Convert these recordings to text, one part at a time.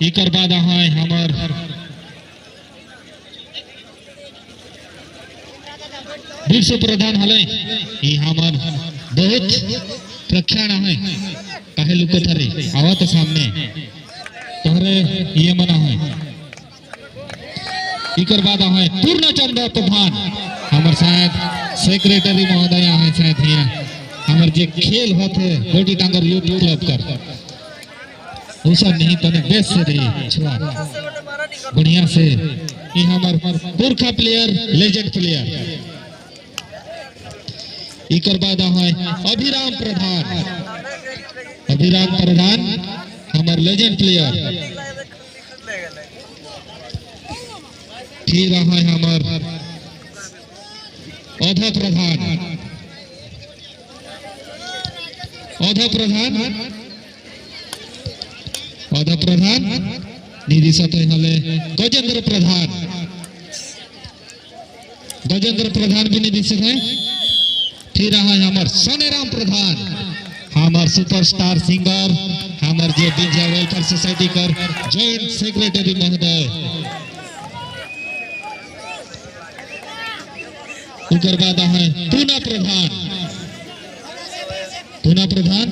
इकर बाद है हमार विश्व प्रधान हले ये हमार बहुत प्रख्यात है काहे लुको थारे आवा तो सामने तोहरे ये मना है इकर बाद है पूर्णचंद्र प्रधान हमार शायद सेक्रेटरी महोदय है शायद हिया हमार जे खेल होते गोटी टांगर यूथ क्लब कर वो सब नहीं तने बेस से रही छुआ बढ़िया से ये हमार पुरखा प्लेयर लेजेंड प्लेयर इकर बाद है अभिराम प्रधान हमार लेजेंड प्लेयर फिर है हमार औधा प्रधान निदेशक हले गजेंद्र प्रधान भी निदेशक है फिर है हमार सोनेराम प्रधान हमार सुपरस्टार सिंगर हमार जे विजय वेलफेयर सोसाइटी कर जॉइंट सेक्रेटरी महोदय उकर बाद है पूना प्रधान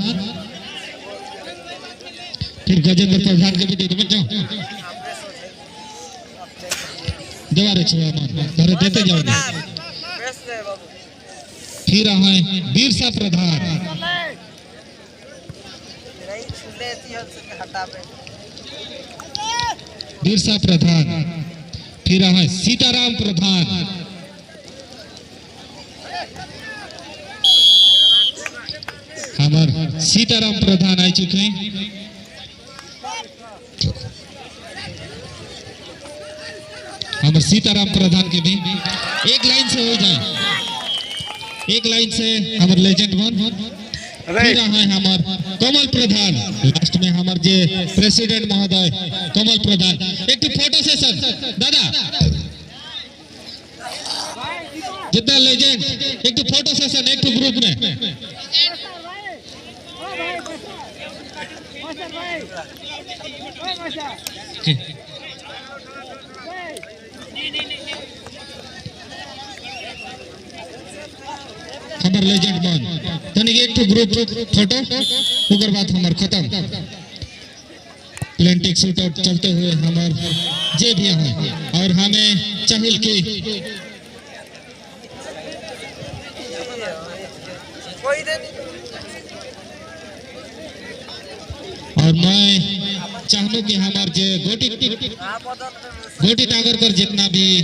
फिर गजेंद्र प्रधान के भी दे दो बच्चों दोबारा छुआ मान घर देते जाओ फिर है बिरसा प्रधान फिर है सीताराम प्रधान हमार सीताराम प्रधान आ चुके हैं हमारे सीताराम प्रधान के भी एक लाइन से हो जाए एक लाइन से हमारे लेजेंड फिर है हमार कमल प्रधान लास्ट में हमारे जे प्रेसिडेंट महोदय कमल प्रधान एक फोटो सेशन दादा जितना लेजेंड एक फोटो सेशन एक ग्रुप में हमार लेजेंड मान तनिक एक तो ग्रुप फोटो उगर बात हमार खत्म प्लेंटिक शूट आउट चलते हुए हमार जे भी है और हमें चाहिए कि और मैं चाहूँ कि हमार जे गोटी टागर कर जितना भी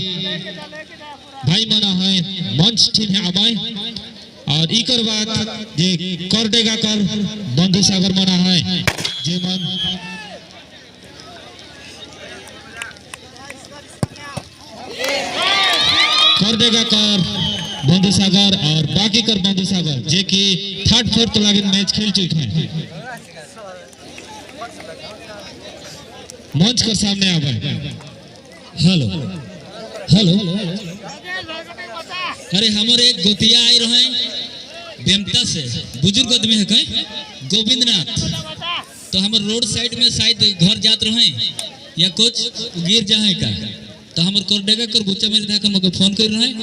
भाई मना है मंच ठीक है आबाई और इकर बात जे कर देगा कर बंधु सागर मना है जे मन कर देगा कर बंधु सागर और बाकी कर बंधु सागर जे कि थर्ड फोर्थ लागिन मैच खेल चुके हैं मंच कर सामने आ गए हेलो अरे हमारे एक गोतिया आई रहे बेमता से बुजुर्ग आदमी है कहीं गोविंदनाथ तो हमारे रोड साइड में शायद घर जात रहे या कुछ गिर जाए का तो हमारे कोरडेगा कर गुच्चा मेरे था हमको फोन कर रहे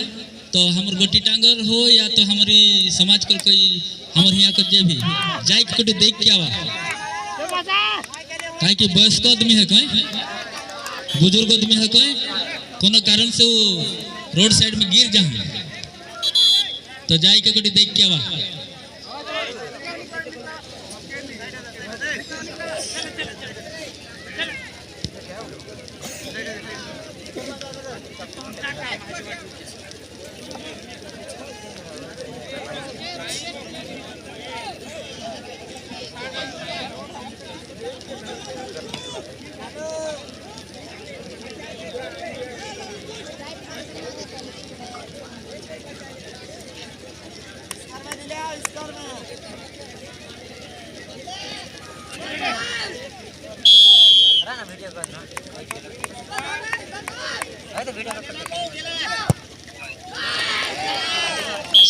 तो हमारे गोटी टांगर हो या तो हमारी समाज कर कोई हमारे यहाँ कर जे भी जाए के कोई देख क्या हुआ काहे कि वयस्क आदमी है कहीं बुजुर्ग आदमी है कहीं कोनो कारण से वो रोड साइड में गिर जाए तो जाए के कोई देख क्या हुआ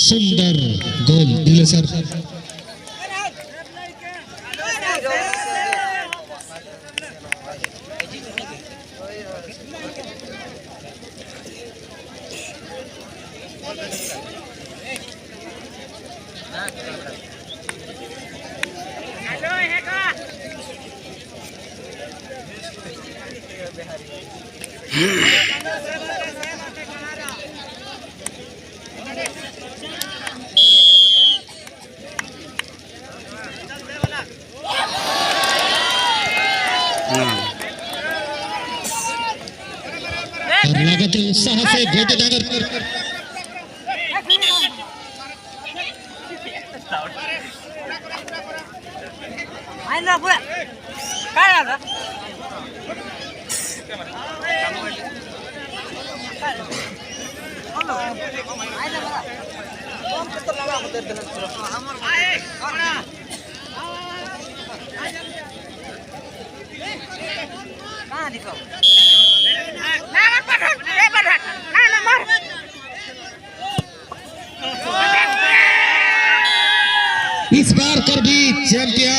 सुंदर गोल दिले सर और लगातार उत्साह से गोटे डागर इस बार कर भी चैंपियन